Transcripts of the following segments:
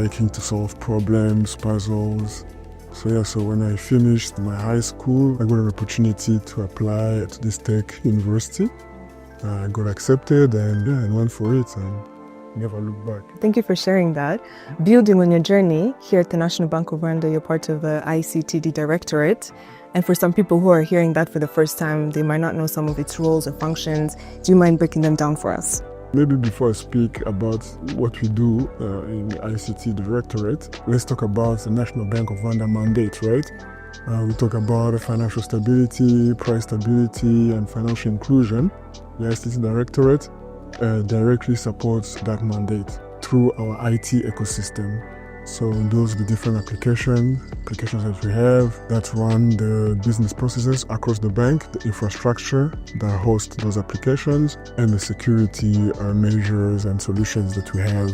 liking to solve problems, puzzles. So when I finished my high school, I got an opportunity to apply to this tech university. I got accepted and went for it and never looked back. Thank you for sharing that. Building on your journey, here at the National Bank of Rwanda, you're part of the ICTD Directorate. And for some people who are hearing that for the first time, they might not know some of its roles or functions. Do you mind breaking them down for us? Maybe before I speak about what we do in the ICT Directorate, let's talk about the National Bank of Rwanda mandate, right? We talk about financial stability, price stability, and financial inclusion. The ICT Directorate directly supports that mandate through our IT ecosystem. So those are the different applications that we have that run the business processes across the bank, the infrastructure that hosts those applications, and the security measures and solutions that we have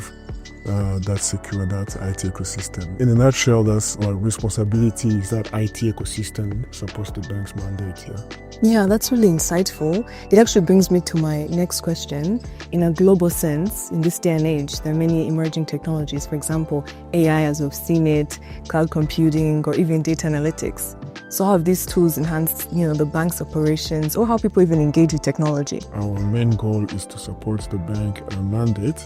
that secure that IT ecosystem. In a nutshell, that's our responsibility is that IT ecosystem supports the bank's mandate here. Yeah, that's really insightful. It actually brings me to my next question. In a global sense, in this day and age, there are many emerging technologies, for example, AI as we've seen it, cloud computing, or even data analytics. So how have these tools enhanced, the bank's operations, or how people even engage with technology? Our main goal is to support the bank mandate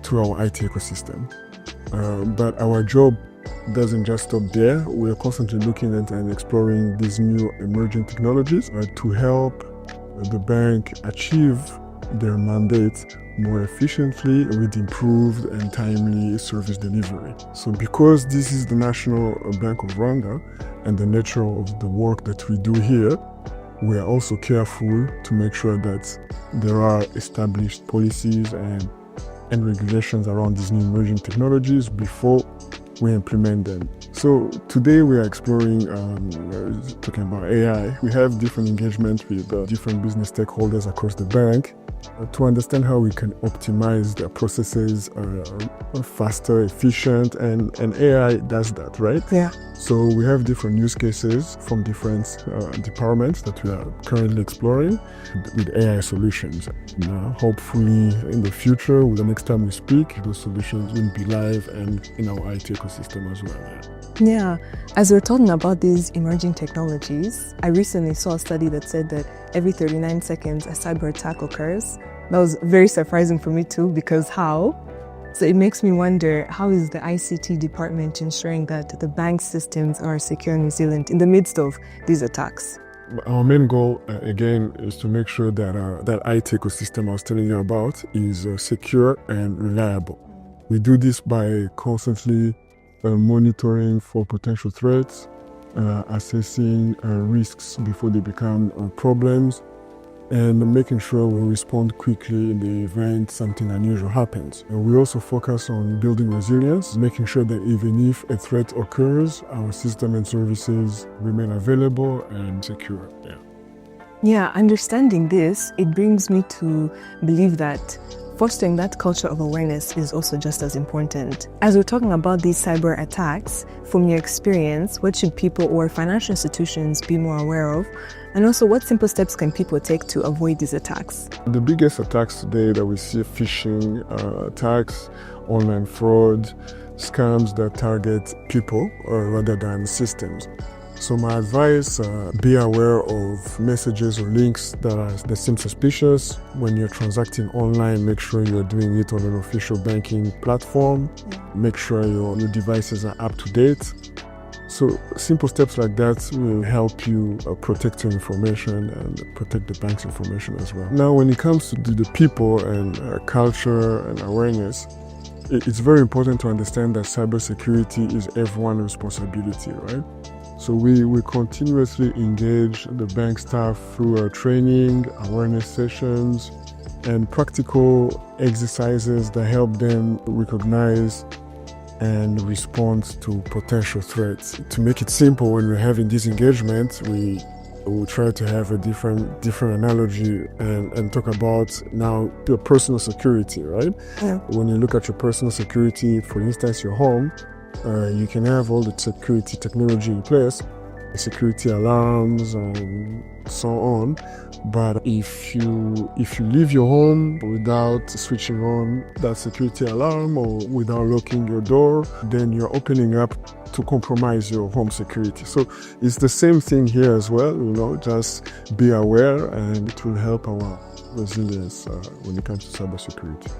through our IT ecosystem. But our job doesn't just stop there. We're constantly looking at and exploring these new emerging technologies to help the bank achieve their mandate more efficiently with improved and timely service delivery. So because this is the National Bank of Rwanda and the nature of the work that we do here, we are also careful to make sure that there are established policies and regulations around these new emerging technologies before we implement them. So today we are exploring, talking about AI. We have different engagement with different business stakeholders across the bank to understand how we can optimize the processes faster, efficient, and AI does that, right? Yeah. So we have different use cases from different departments that we are currently exploring with AI solutions. Hopefully in the future, the next time we speak, those solutions will be live and in our IT ecosystem as well. Yeah, as we're talking about these emerging technologies, I recently saw a study that said that every 39 seconds a cyber attack occurs. That was very surprising for me too, because how? So it makes me wonder, how is the ICT department ensuring that the bank's systems are secure and resilient in the midst of these attacks? Our main goal, again, is to make sure that that IT ecosystem I was telling you about is secure and reliable. We do this by constantly monitoring for potential threats, assessing risks before they become problems, and making sure we respond quickly in the event something unusual happens. We also focus on building resilience, making sure that even if a threat occurs, our system and services remain available and secure. Yeah, understanding this, it brings me to believe that fostering that culture of awareness is also just as important. As we're talking about these cyber attacks, from your experience, what should people or financial institutions be more aware of? And also, what simple steps can people take to avoid these attacks? The biggest attacks today that we see are phishing attacks, online fraud, scams that target people rather than systems. So my advice, be aware of messages or links that seem suspicious. When you're transacting online, make sure you're doing it on an official banking platform. Make sure your devices are up to date. So simple steps like that will help you protect your information and protect the bank's information as well. Now, when it comes to the people and culture and awareness, it's very important to understand that cybersecurity is everyone's responsibility, right? So we continuously engage the bank staff through our training, awareness sessions, and practical exercises that help them recognize and respond to potential threats. To make it simple, when we're having this engagement, we will try to have a different analogy and talk about now your personal security, right? Yeah. When you look at your personal security, for instance, your home, you can have all the security technology in place, security alarms and so on. But if you leave your home without switching on that security alarm or without locking your door, then you're opening up to compromise your home security. So it's the same thing here as well, just be aware, and it will help our resilience when it comes to cybersecurity.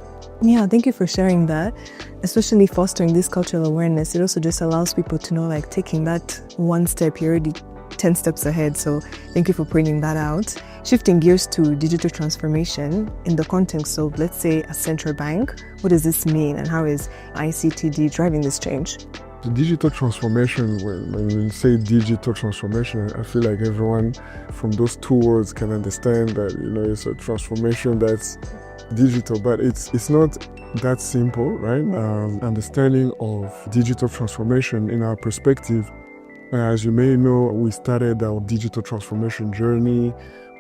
Yeah, thank you for sharing that. Especially fostering this cultural awareness, it also just allows people to know, like, taking that one step, you're already 10 steps ahead. So thank you for pointing that out. Shifting gears to digital transformation in the context of, let's say, a central bank, what does this mean, and how is ICTD driving this change? The digital transformation, when we say digital transformation, I feel like everyone from those two words can understand that, it's a transformation that's digital, but it's not that simple, right? Understanding of digital transformation in our perspective, as you may know, we started our digital transformation journey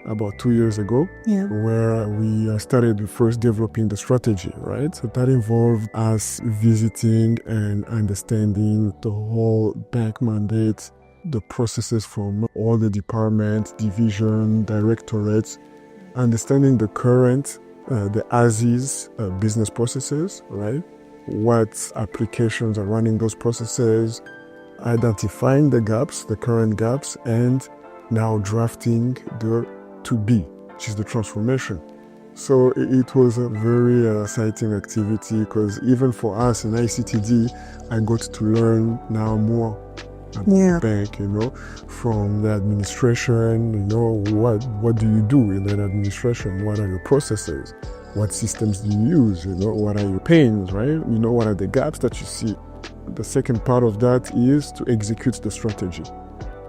about 2 years ago, where we started first developing the strategy, right? So that involved us visiting and understanding the whole bank mandate, the processes from all the departments, division, directorates, understanding the current, the as-is business processes, right? What applications are running those processes, identifying the gaps, the current gaps, and now drafting the to-be, which is the transformation. So it was a very exciting activity, because even for us in ICTD, I got to learn now more about the bank, from the administration, what do you do in that administration? What are your processes? What systems do you use? What are your pains, right? What are the gaps that you see? The second part of that is to execute the strategy.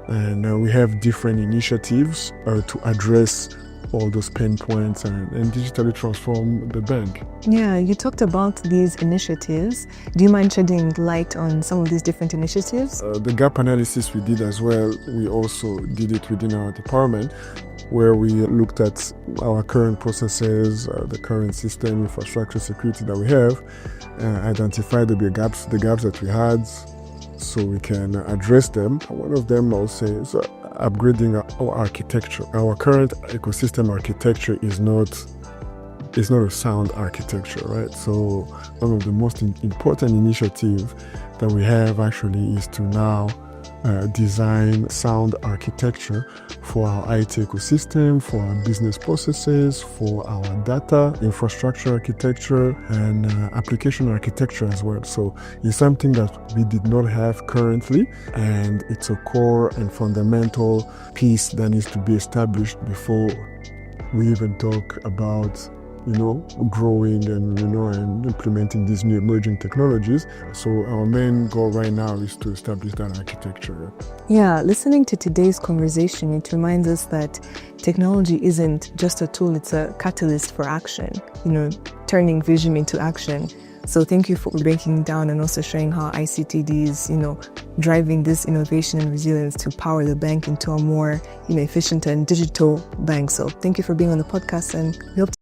And we have different initiatives to address all those pain points and digitally transform the bank. Yeah, you talked about these initiatives. Do you mind shedding light on some of these different initiatives? The gap analysis we did as well, we also did it within our department, where we looked at our current processes, the current system, infrastructure, security that we have, identified the gaps that we had, so we can address them. One of them, I'll say, is upgrading our architecture. Our current ecosystem architecture is not a sound architecture, right? So one of the most important initiatives that we have actually is to now design sound architecture for our IT ecosystem, for our business processes, for our data infrastructure architecture, and application architecture as well. So it's something that we did not have currently, and it's a core and fundamental piece that needs to be established before we even talk about growing and implementing these new emerging technologies. So our main goal right now is to establish that architecture. Yeah, listening to today's conversation, it reminds us that technology isn't just a tool, it's a catalyst for action, turning vision into action. So thank you for breaking down and also sharing how ICTD is, driving this innovation and resilience to power the bank into a more, efficient and digital bank. So thank you for being on the podcast, and we hope to